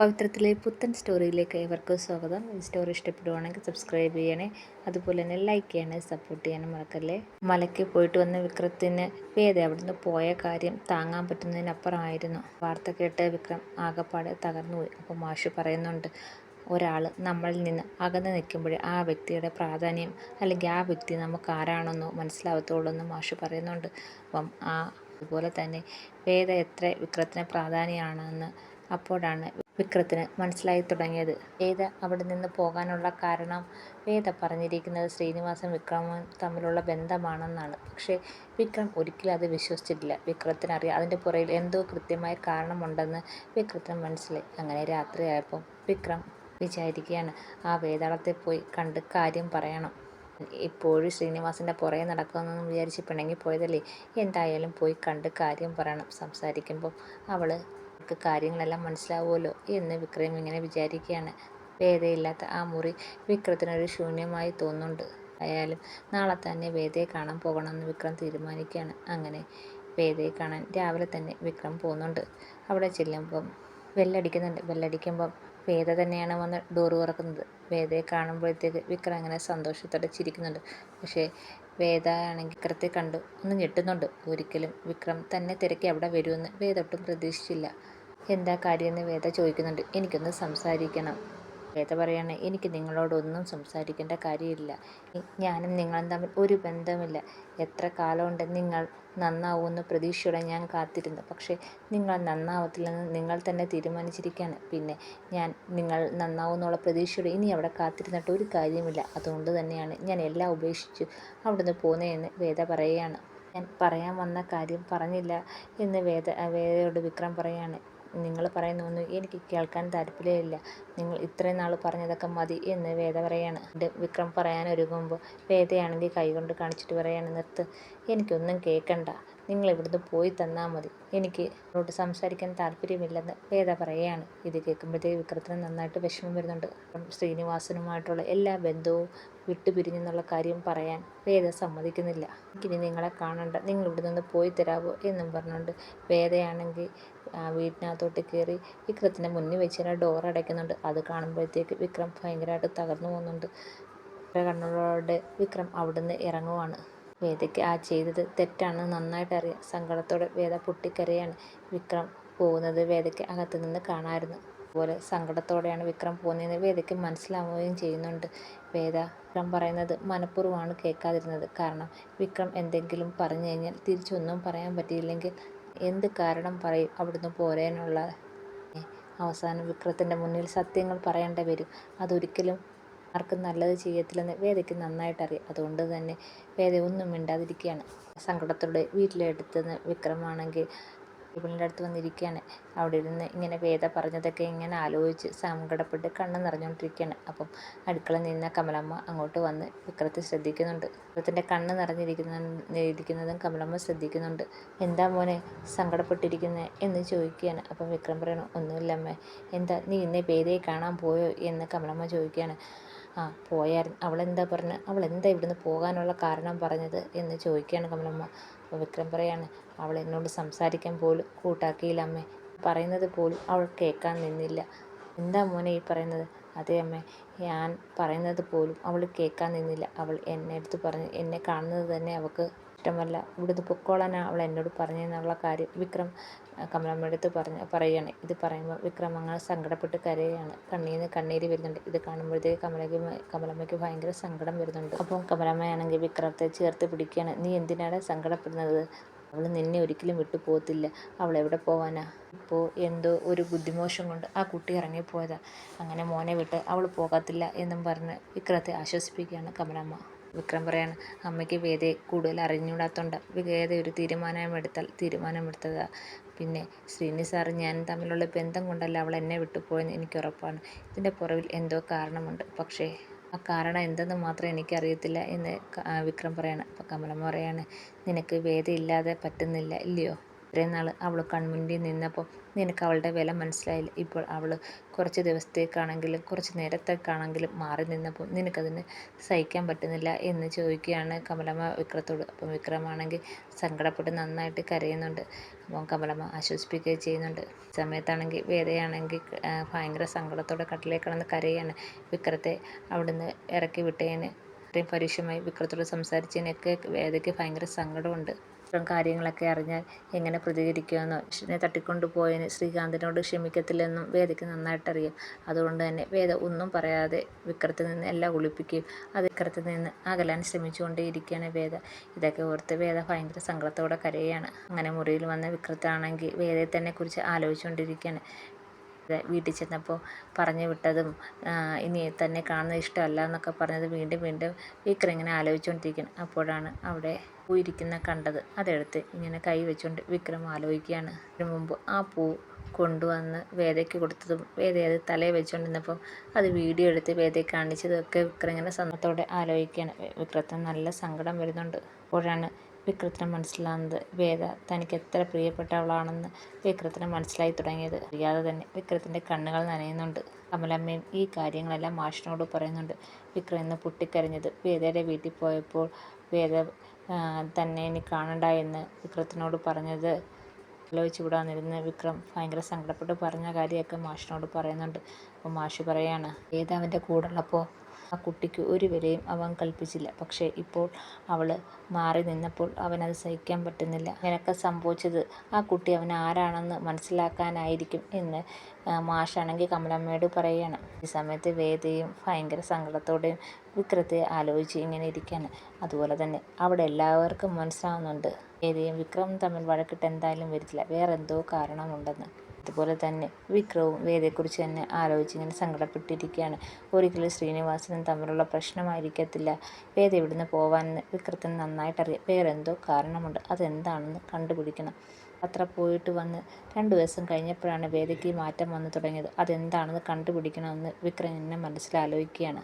പവിത്രത്തിലെ പുത്തൻ സ്റ്റോറിയിലേക്ക് ഏവർക്കും സ്വാഗതം. ഈ സ്റ്റോറി ഇഷ്ടപ്പെടുവാണെങ്കിൽ സബ്സ്ക്രൈബ് ചെയ്യണേ. അതുപോലെ തന്നെ ലൈക്ക് ചെയ്യണേ, സപ്പോർട്ട് ചെയ്യാനും മറക്കല്ലേ. മലയ്ക്ക് പോയിട്ട് വന്ന വിക്രത്തിന് വേദ അവിടുന്ന് പോയ കാര്യം താങ്ങാൻ പറ്റുന്നതിനപ്പുറമായിരുന്നു. വാർത്ത കേട്ട് വിക്രം ആകപ്പാടെ തകർന്നുപോയി. അപ്പോൾ മാഷ് പറയുന്നുണ്ട്, ഒരാൾ നമ്മളിൽ നിന്ന് അകന്ന് നിൽക്കുമ്പോഴേ ആ വ്യക്തിയുടെ പ്രാധാന്യം അല്ലെങ്കിൽ ആ വ്യക്തി നമുക്ക് ആരാണെന്നോ മനസ്സിലാവത്തുള്ളൂ എന്ന് മാഷ് പറയുന്നുണ്ട്. അപ്പം അതുപോലെ തന്നെ വേദ എത്ര വിക്രത്തിന് പ്രാധാന്യമാണെന്ന് അപ്പോഴാണ് വിക്രത്തിന് മനസ്സിലായി തുടങ്ങിയത്. വേദ അവിടെ നിന്ന് പോകാനുള്ള കാരണം വേദ പറഞ്ഞിരിക്കുന്നത് ശ്രീനിവാസും വിക്രമും തമ്മിലുള്ള ബന്ധമാണെന്നാണ്. പക്ഷേ വിക്രം ഒരിക്കലും അത് വിശ്വസിച്ചിട്ടില്ല. വിക്രത്തിനറിയാം അതിൻ്റെ പുറകിൽ എന്തോ കൃത്യമായ കാരണമുണ്ടെന്ന് വിക്രത്തിന് മനസ്സിലായി. അങ്ങനെ രാത്രിയായപ്പോൾ വിക്രം വിചാരിക്കുകയാണ്, ആ വേതാളത്തെ പോയി കണ്ട് കാര്യം പറയണം. ഇപ്പോഴും ശ്രീനിവാസിൻ്റെ പുറകെ നടക്കുമെന്നൊന്നും വിചാരിച്ച് പിണങ്ങി പോയതല്ലേ, എന്തായാലും പോയി കണ്ട് കാര്യം പറയണം. സംസാരിക്കുമ്പോൾ അവൾക്ക് കാര്യങ്ങളെല്ലാം മനസ്സിലാവുമല്ലോ എന്ന് വിക്രം ഇങ്ങനെ വിചാരിക്കുകയാണ്. വേദയില്ലാത്ത ആ മുറി വിക്രത്തിനൊരു ശൂന്യമായി തോന്നുന്നുണ്ട്. ആയാലും നാളെ തന്നെ വേദയെ കാണാൻ പോകണമെന്ന് വിക്രം തീരുമാനിക്കുകയാണ്. അങ്ങനെ വേദയെ കാണാൻ രാവിലെ തന്നെ വിക്രം പോകുന്നുണ്ട്. അവിടെ ചെല്ലുമ്പം ബെല്ലടിക്കുമ്പം വേദ തന്നെയാണ് വന്ന് ഡോറ് തുറക്കുന്നത്. വേദയെ കാണുമ്പോഴത്തേക്ക് വിക്രം അങ്ങനെ സന്തോഷത്തോടെ ചിരിക്കുന്നുണ്ട്. പക്ഷേ വേദ ആണെങ്കിൽ വിക്രത്തെ കണ്ട് ഒന്ന് ഞെട്ടുന്നുണ്ട്. ഒരിക്കലും വിക്രം തന്നെ തിരക്കി അവിടെ വരുമെന്ന് വേദ ഒട്ടും പ്രതീക്ഷിച്ചില്ല. എന്താ കാര്യമെന്ന് വേദ ചോദിക്കുന്നുണ്ട്. എനിക്കൊന്ന് സംസാരിക്കണം. വേദ പറയാണ്, എനിക്ക് നിങ്ങളോടൊന്നും സംസാരിക്കേണ്ട കാര്യമില്ല. ഞാനും നിങ്ങളും തമ്മിൽ ഒരു ബന്ധമില്ല. എത്ര കാലമുണ്ട് നിങ്ങൾ നന്നാവുമെന്ന് പ്രതീക്ഷയോടെ ഞാൻ കാത്തിരുന്നു. പക്ഷേ നിങ്ങൾ നന്നാവത്തില്ലെന്ന് നിങ്ങൾ തന്നെ തീരുമാനിച്ചിരിക്കുകയാണ്. പിന്നെ നിങ്ങൾ നന്നാവുമെന്നുള്ള പ്രതീക്ഷയോടെ ഇനി അവിടെ കാത്തിരുന്നിട്ട് ഒരു കാര്യമില്ല. അതുകൊണ്ട് തന്നെയാണ് ഞാൻ എല്ലാം ഉപേക്ഷിച്ച് അവിടുന്ന് പോകുന്നതെന്ന് വേദ പറയുകയാണ്. ഞാൻ പറയാൻ വന്ന കാര്യം പറഞ്ഞില്ല എന്ന് വേദയോട് വിക്രം പറയുകയാണ്. നിങ്ങൾ പറയുന്നൊന്നും എനിക്ക് കേൾക്കാൻ താല്പര്യമില്ല. നിങ്ങൾ ഇത്രയും നാൾ പറഞ്ഞതൊക്കെ മതി എന്ന് വേദ പറയാണ്. വിക്രം പറയാനൊരുങ്ങുമ്പോൾ വേദയാണെങ്കിൽ കൈകൊണ്ട് കാണിച്ചിട്ട് പറയാണ്, നിർത്ത്, എനിക്കൊന്നും കേൾക്കണ്ട, നിങ്ങൾ ഇവിടുന്ന് പോയി തന്നാൽ മതി, എനിക്ക് അവരോട് സംസാരിക്കാൻ താല്പര്യമില്ലെന്ന് വേദ പറയുകയാണ്. ഇത് കേൾക്കുമ്പോഴത്തേക്ക് വിക്രത്തിന് നന്നായിട്ട് വിഷമം വരുന്നുണ്ട്. ശ്രീനിവാസനുമായിട്ടുള്ള എല്ലാ ബന്ധവും വിട്ടുപിരിഞ്ഞെന്നുള്ള കാര്യം പറയാൻ വേദ സമ്മതിക്കുന്നില്ല. എനിക്കിനി നിങ്ങളെ കാണണ്ട, നിങ്ങൾ ഇവിടെ നിന്ന് പോയി തരാമോ എന്നും പറഞ്ഞുകൊണ്ട് വേദയാണെങ്കിൽ വീട്ടിനകത്തോട്ട് കയറി വിക്രത്തിൻ്റെ മുന്നിൽ വെച്ച് ഡോർ അടയ്ക്കുന്നുണ്ട്. അത് കാണുമ്പോഴത്തേക്ക് വിക്രം ഭയങ്കരമായിട്ട് തകർന്നു പോകുന്നുണ്ട്. കണ്ണുകളോടെ വിക്രം അവിടുന്ന് ഇറങ്ങുവാണ്. വേദയ്ക്ക് ചെയ്തത് തെറ്റാണെന്ന് നന്നായിട്ട് അറിയാം. സങ്കടത്തോടെ വേദ പൊട്ടിക്കരയാണ്. വിക്രം പോകുന്നത് വേദയ്ക്ക് അകത്തു നിന്ന് കാണാമായിരുന്നു. അതുപോലെ സങ്കടത്തോടെയാണ് വിക്രം പോകുന്നതെന്ന് വേദയ്ക്ക് മനസ്സിലാവുകയും ചെയ്യുന്നുണ്ട്. വിക്രം പറയുന്നത് മനഃപൂർവ്വമാണ് കേൾക്കാതിരുന്നത്. കാരണം വിക്രം എന്തെങ്കിലും പറഞ്ഞു കഴിഞ്ഞാൽ തിരിച്ചൊന്നും പറയാൻ പറ്റിയില്ലെങ്കിൽ എന്ത് കാരണം പറയും അവിടുന്ന് പോരാനുള്ള. അവസാനം വിക്രത്തിൻ്റെ മുന്നിൽ സത്യങ്ങൾ പറയേണ്ടി വരും. അതൊരിക്കലും ആർക്കും നല്ലത് ചെയ്യത്തില്ലെന്ന് വേദയ്ക്ക് നന്നായിട്ടറിയാം. അതുകൊണ്ട് തന്നെ വേദ ഒന്നും മിണ്ടാതിരിക്കുകയാണ്. സങ്കടത്തോടെ വീട്ടിലെടുത്തുനിന്ന് വിക്രമാണെങ്കിൽ ടേബിളിൻ്റെ അടുത്ത് വന്നിരിക്കുകയാണ്. അവിടെ ഇരുന്ന് ഇങ്ങനെ വേദ പറഞ്ഞതൊക്കെ ഇങ്ങനെ ആലോചിച്ച് സങ്കടപ്പെട്ട് കണ്ണ് നിറഞ്ഞുകൊണ്ടിരിക്കുകയാണ്. അപ്പം അടുക്കളയിൽ നിന്ന കമലമ്മ അങ്ങോട്ട് വന്ന് വിക്രത്തെ ശ്രദ്ധിക്കുന്നുണ്ട്. വിക്രത്തിൻ്റെ കണ്ണ് നിറഞ്ഞിരിക്കുന്നതും കമലമ്മ ശ്രദ്ധിക്കുന്നുണ്ട്. എന്താ മോനെ സങ്കടപ്പെട്ടിരിക്കുന്നത് എന്ന് ചോദിക്കുകയാണ്. അപ്പം വിക്രം പറയണം, ഒന്നുമില്ല അമ്മേ. എന്താ നീ ഇന്ന് വേദയെ കാണാൻ പോയോ എന്ന് കമലമ്മ ചോദിക്കുകയാണ്. പോയായിരുന്നു. അവളെന്താ പറഞ്ഞത്? അവളെന്താ ഇവിടുന്ന് പോകാനുള്ള കാരണം പറഞ്ഞത് എന്ന് ചോദിക്കുകയാണ് കമലമ്മ. അപ്പോൾ വിക്രം പറയാണ്, അവൾ എന്നോട് സംസാരിക്കാൻ പോലും കൂട്ടാക്കിയില്ല അമ്മേ. പറയുന്നത് പോലും അവൾ കേൾക്കാൻ നിന്നില്ല. എന്താ മോനെ ഈ പറയുന്നത്? അതെ അമ്മേ, ഞാൻ പറയുന്നത് പോലും അവൾ കേൾക്കാൻ നിന്നില്ല. അവൾ എന്നെ അടുത്ത് പറഞ്ഞ് എന്നെ കാണുന്നത് തന്നെ അവൾക്ക് ഇഷ്ടമല്ല. ഇവിടുന്ന് പൊക്കോളാനാണ് അവൾ എന്നോട് പറഞ്ഞതെന്നുള്ള കാര്യം വിക്രം കമലമ്മയുടെ അടുത്ത് പറയുകയാണ്. ഇത് പറയുമ്പോൾ വിക്രം അങ്ങനെ സങ്കടപ്പെട്ട് കരയുകയാണ്. കണ്ണീന്ന് കണ്ണീര് വരുന്നുണ്ട്. ഇത് കാണുമ്പോഴത്തേക്ക് കമലമ്മയ്ക്ക് ഭയങ്കര സങ്കടം വരുന്നുണ്ട്. അപ്പം കമലമ്മയാണെങ്കിൽ വിക്രത്തെ ചേർത്ത് പിടിക്കുകയാണ്. നീ എന്തിനാണ് സങ്കടപ്പെടുന്നത്? അവൾ നിന്നെ ഒരിക്കലും വിട്ടു പോകത്തില്ല. അവൾ എവിടെ പോവാനാ? ഇപ്പോൾ എന്തോ ഒരു ബുദ്ധിമോശം കൊണ്ട് ആ കുട്ടി ഇറങ്ങിപ്പോയതാ. അങ്ങനെ മോനെ വിട്ട് അവൾ പോകത്തില്ല എന്നും പറഞ്ഞ് വിക്രത്തെ ആശ്വസിപ്പിക്കുകയാണ് കമലമ്മ. വിക്രം പറയാണ്, അമ്മയ്ക്ക് വേദയെ കൂടുതൽ അറിഞ്ഞുകൂടാത്തോണ്ട് വേദ ഒരു തീരുമാനമെടുത്തതാ. പിന്നെ ശ്രീനി സാറ് ഞാൻ തമ്മിലുള്ള ബന്ധം കൊണ്ടല്ല അവൾ എന്നെ വിട്ടുപോയെന്ന് എനിക്ക് ഉറപ്പാണ്. ഇതിൻ്റെ പുറകിൽ എന്തോ കാരണമുണ്ട്. പക്ഷേ ആ കാരണം എന്തെന്ന് മാത്രം എനിക്കറിയത്തില്ല എന്ന് വിക്രം പറയാണ്. അപ്പോൾ കമലമ്മ പറയാണ്, നിനക്ക് വേദ ഇല്ലാതെ പറ്റുന്നില്ല ഇല്ലയോ? ഇത്രയും നാൾ അവൾ കൺമുന്നിൽ നിന്നപ്പോൾ നിനക്ക് അവളുടെ വില മനസ്സിലായില്ല. ഇപ്പോൾ അവൾ കുറച്ച് ദിവസത്തേക്കാണെങ്കിലും കുറച്ച് നേരത്തേക്കാണെങ്കിലും മാറി നിന്നപ്പോൾ നിനക്കതിന് സഹിക്കാൻ പറ്റുന്നില്ല എന്ന് ചോദിക്കുകയാണ് കമലമ്മ വിക്രത്തോട്. അപ്പം വിക്രമാണെങ്കിൽ സങ്കടപ്പെട്ട് നന്നായിട്ട് കരയുന്നുണ്ട്. അപ്പം കമലമ്മ ആശ്വസിപ്പിക്കുകയും ചെയ്യുന്നുണ്ട്. സമയത്താണെങ്കിൽ വേദയാണെങ്കിൽ ഭയങ്കര സങ്കടത്തോടെ കട്ടിലേക്ക് കിടന്ന് കരയാണ്. വിക്രത്തെ അവിടുന്ന് ഇറക്കി വിട്ടതിന് ഇത്രയും പരുഷമായി വിക്രത്തോട് സംസാരിച്ചതിനൊക്കെ വേദയ്ക്ക് ഭയങ്കര സങ്കടമുണ്ട്. ഇത്തരം കാര്യങ്ങളൊക്കെ അറിഞ്ഞാൽ എങ്ങനെ പ്രതികരിക്കുമെന്നോ കൃഷ്ണനെ തട്ടിക്കൊണ്ടുപോയതിന് ശ്രീകാന്തിനോട് ക്ഷമിക്കത്തില്ലെന്നും വേദയ്ക്ക് നന്നായിട്ടറിയാം. അതുകൊണ്ട് തന്നെ വേദ ഒന്നും പറയാതെ വിക്രത്തിൽ നിന്ന് എല്ലാം ഒളിപ്പിക്കുകയും അത് വിക്രത്തിൽ നിന്ന് അകലാൻ ശ്രമിച്ചുകൊണ്ടേയിരിക്കുകയാണ് വേദ. ഇതൊക്കെ ഓർത്ത് വേദ ഭയങ്കര സങ്കടത്തോടെ കരയുകയാണ്. അങ്ങനെ മുറിയിൽ വന്ന വിക്രത്താണെങ്കിൽ വേദയെ തന്നെ കുറിച്ച് ആലോചിച്ചുകൊണ്ടിരിക്കുകയാണ്. വീട്ടിൽ ചെന്നപ്പോൾ പറഞ്ഞു വിട്ടതും ഇനി തന്നെ കാണുന്നത് ഇഷ്ടമല്ല എന്നൊക്കെ പറഞ്ഞത് വീണ്ടും വീണ്ടും വിക്രം ഇങ്ങനെ ആലോചിച്ചുകൊണ്ടിരിക്കുകയാണ്. അപ്പോഴാണ് അവിടെ പൂയിരിക്കുന്ന കണ്ടത്. അതെടുത്ത് ഇങ്ങനെ കൈ വെച്ചുകൊണ്ട് വിക്രം ആലോചിക്കുകയാണ്. ഇതിനു മുമ്പ് ആ പൂ കൊണ്ടുവന്ന് വേദയ്ക്ക് കൊടുത്തതും വേദ അത് തലയിൽ വെച്ചുകൊണ്ടിരുന്നപ്പോൾ അത് വീഡിയോ എടുത്ത് വേദയെ കാണിച്ചതൊക്കെ വിക്രം ഇങ്ങനെ സന്തോഷത്തോടെ ആലോചിക്കുകയാണ്. വിക്രത്തിന് നല്ല സങ്കടം വരുന്നുണ്ട്. അപ്പോഴാണ് വിക്രത്തിന് മനസ്സിലാകുന്നത് വേദ തനിക്ക് എത്ര പ്രിയപ്പെട്ടവളാണെന്ന് വിക്രത്തിന് മനസ്സിലായി തുടങ്ങിയത്. അറിയാതെ തന്നെ വിക്രത്തിൻ്റെ കണ്ണുകൾ നനയുന്നുണ്ട്. കമലമ്മയും ഈ കാര്യങ്ങളെല്ലാം മാഷിനോട് പറയുന്നുണ്ട്. വിക്രം ഇന്ന് പൊട്ടിക്കരഞ്ഞത് വേദയുടെ വീട്ടിൽ പോയപ്പോൾ വേദ തന്നെ ഇനി കാണണ്ട എന്ന് വിക്രത്തിനോട് പറഞ്ഞത് ആലോചിച്ചുകൂടാന്നിരുന്ന് വിക്രം ഭയങ്കര സങ്കടപ്പെട്ട് പറഞ്ഞ കാര്യമൊക്കെ മാഷിനോട് പറയുന്നുണ്ട്. അപ്പോൾ മാഷ് പറയാണ് വേദ അവൻ്റെ കൂടെ ഉള്ളപ്പോൾ ആ കുട്ടിക്ക് ഒരു വിലയും അവൻ കൽപ്പിച്ചില്ല. പക്ഷേ ഇപ്പോൾ അവൾ മാറി നിന്നപ്പോൾ അവനത് സഹിക്കാൻ പറ്റുന്നില്ല. നിനക്ക് സംഭവിച്ചത് ആ കുട്ടി അവൻ ആരാണെന്ന് മനസ്സിലാക്കാനായിരിക്കും എന്ന് മാഷാണെങ്കിൽ കമലമ്മയോട് പറയുകയാണ്. ഈ സമയത്ത് വേദയും ഭയങ്കര സങ്കടത്തോടെയും വിക്രത്തെ ആലോചിച്ച് ഇങ്ങനെ ഇരിക്കുകയാണ്. അതുപോലെ തന്നെ അവിടെ എല്ലാവർക്കും മനസ്സിലാവുന്നുണ്ട് വേദയും വിക്രമും തമ്മിൽ വഴക്കിട്ട് എന്തായാലും വരത്തില്ല, വേറെ എന്തോ കാരണമുണ്ടെന്ന്. അതുപോലെ തന്നെ വിക്രവും വേദയെക്കുറിച്ച് തന്നെ ആലോചിച്ച് ഇങ്ങനെ സങ്കടപ്പെട്ടിരിക്കുകയാണ്. ഒരിക്കലും ശ്രീനിവാസനും തമ്മിലുള്ള പ്രശ്നമായിരിക്കത്തില്ല വേദ ഇവിടുന്ന് പോവാനെന്ന് വിക്രത്തിന് നന്നായിട്ടറിയാം. വേറെന്തോ കാരണമുണ്ട്, അതെന്താണെന്ന് കണ്ടുപിടിക്കണം. അത്ര പോയിട്ട് വന്ന് 2 ദിവസം കഴിഞ്ഞപ്പോഴാണ് വേദയ്ക്ക് മാറ്റം വന്നു തുടങ്ങിയത്. അതെന്താണെന്ന് കണ്ടുപിടിക്കണമെന്ന് വിക്രം എന്നെ മനസ്സിലാലോചിക്കുകയാണ്.